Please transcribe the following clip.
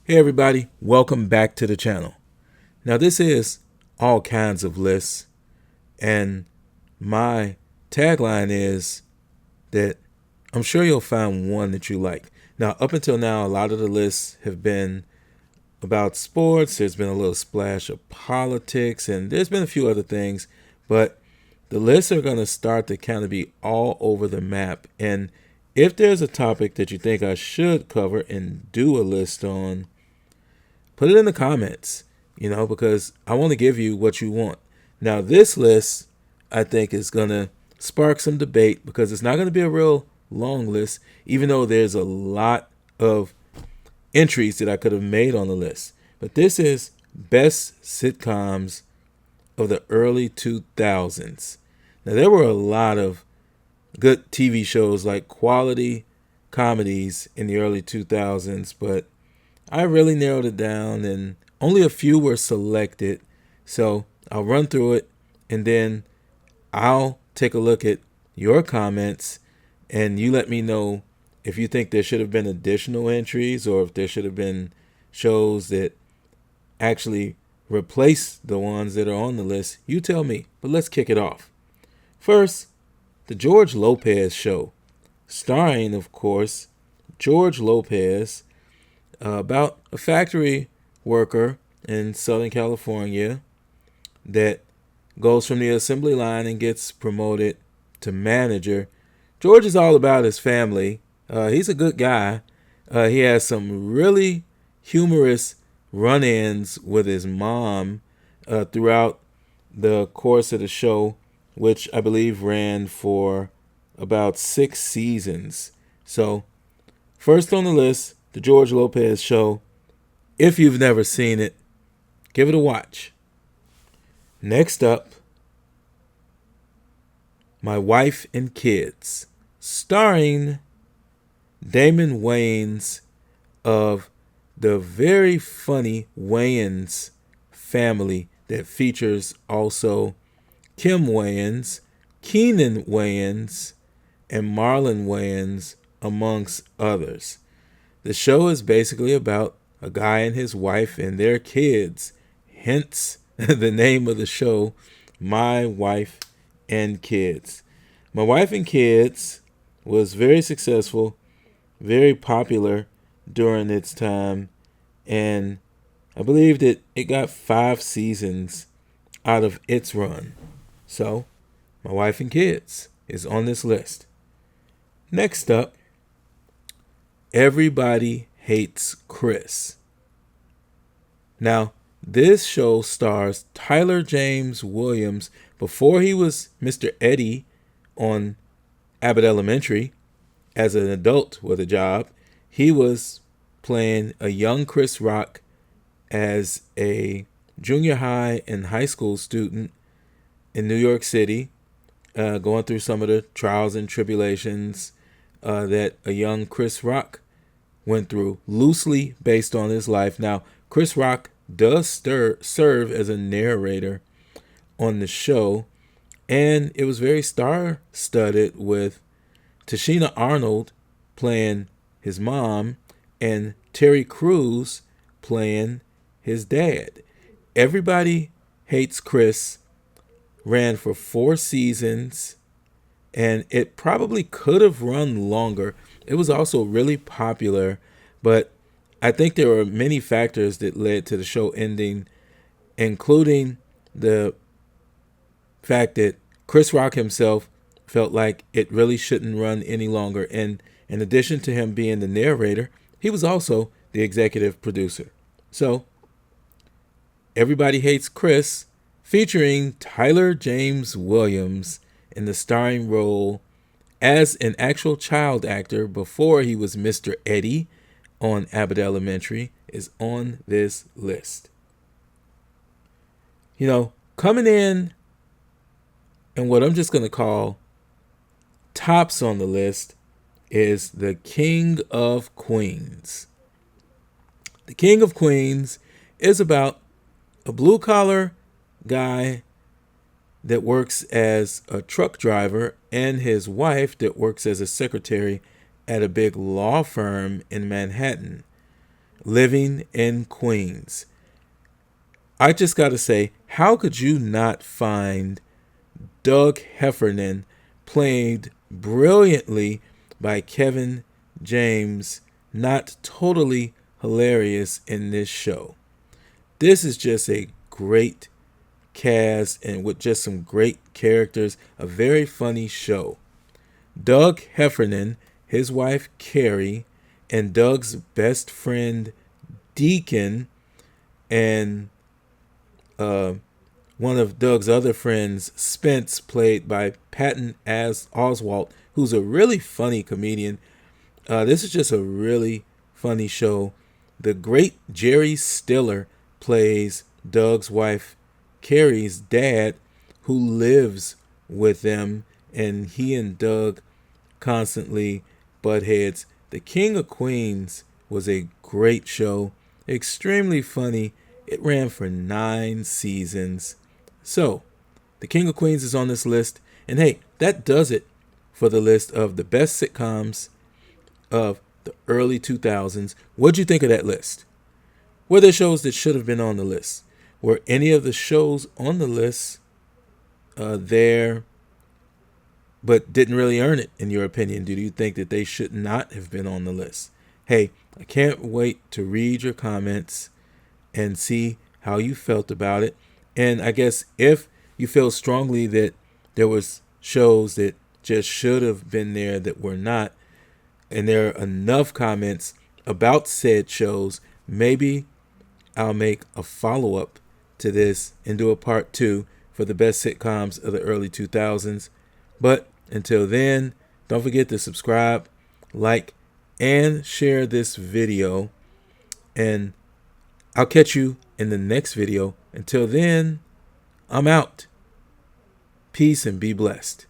Hey everybody, welcome back to the channel. Now this is all kinds of lists, and my tagline is that I'm sure you'll find one that you like. Now up until now, a lot of the lists have been about sports. There's been a little splash of politics, and there's been a few other things, but the lists are going to start to kind of be all over the map. And if there's a topic that you think I should cover and do a list on, put it in the comments, because I want to give you what you want. Now, this list, I think, is going to spark some debate because it's not going to be a real long list, even though there's a lot of entries that I could have made on the list. But this is best sitcoms of the early 2000s. Now, there were a lot of good TV shows, like quality comedies in the early 2000s, but I really narrowed it down and only a few were selected. So I'll run through it and then I'll take a look at your comments and you let me know if you think there should have been additional entries or if there should have been shows that actually replace the ones that are on the list. You tell me, but let's kick it off. First, the George Lopez Show, starring, of course, George Lopez, about a factory worker in Southern California that goes from the assembly line and gets promoted to manager. George is all about his family. He's a good guy. He has some really humorous run-ins with his mom throughout the course of the show, which I believe ran for about 6 seasons. So, first on the list, the George Lopez Show. If you've never seen it, give it a watch. Next up, My Wife and Kids, starring Damon Wayans of the very funny Wayans family that features also Kim Wayans, Keenan Wayans, and Marlon Wayans, amongst others. The show is basically about a guy and his wife and their kids, hence the name of the show, My Wife and Kids. My Wife and Kids was very successful, very popular during its time, and I believe that it got 5 seasons out of its run. So, My Wife and Kids is on this list. Next up, Everybody Hates Chris. Now, this show stars Tyler James Williams before he was Mr. Eddie on Abbott Elementary. As an adult with a job, he was playing a young Chris Rock as a junior high and high school student in New York City, going through some of the trials and tribulations that a young Chris Rock went through, loosely based on his life. Now, Chris Rock does serve as a narrator on the show, and it was very star-studded with Tashina Arnold playing his mom and Terry Crews playing his dad. Everybody Hates Chris ran for 4 seasons, and it probably could have run longer. It was also really popular, but I think there were many factors that led to the show ending, including the fact that Chris Rock himself felt like it really shouldn't run any longer. And in addition to him being the narrator, he was also the executive producer. So, Everybody Hates Chris, featuring Tyler James Williams in the starring role as an actual child actor before he was Mr. Eddie on Abbott Elementary, is on this list. Coming in and what I'm just going to call tops on the list is The King of Queens. The King of Queens is about a blue-collar guy that works as a truck driver and his wife that works as a secretary at a big law firm in Manhattan. living in Queens. I just got to say, how could you not find Doug Heffernan, played brilliantly by Kevin James, not totally hilarious in this show? This is just a great cast and with just some great characters, a very funny show. Doug Heffernan, his wife Carrie, and Doug's best friend Deacon, and one of Doug's other friends, Spence, played by Patton as Oswalt, who's a really funny comedian. This is just a really funny show. The great Jerry Stiller plays Doug's wife Carrie's dad, who lives with them, and he and Doug constantly butt heads. The King of Queens was a great show, extremely funny. It ran for 9 seasons. So, The King of Queens is on this list. And hey, that does it for the list of the best sitcoms of the early 2000s. What'd you think of that list? Were there shows that should have been on the list? Were any of the shows on the list there but didn't really earn it, in your opinion? Do you think that they should not have been on the list? Hey, I can't wait to read your comments and see how you felt about it. And I guess if you feel strongly that there was shows that just should have been there that were not, and there are enough comments about said shows, maybe I'll make a follow-up to this and do a part 2 for the best sitcoms of the early 2000s. But until then, don't forget to subscribe, like, and share this video. And I'll catch you in the next video. Until then, I'm out. Peace and be blessed.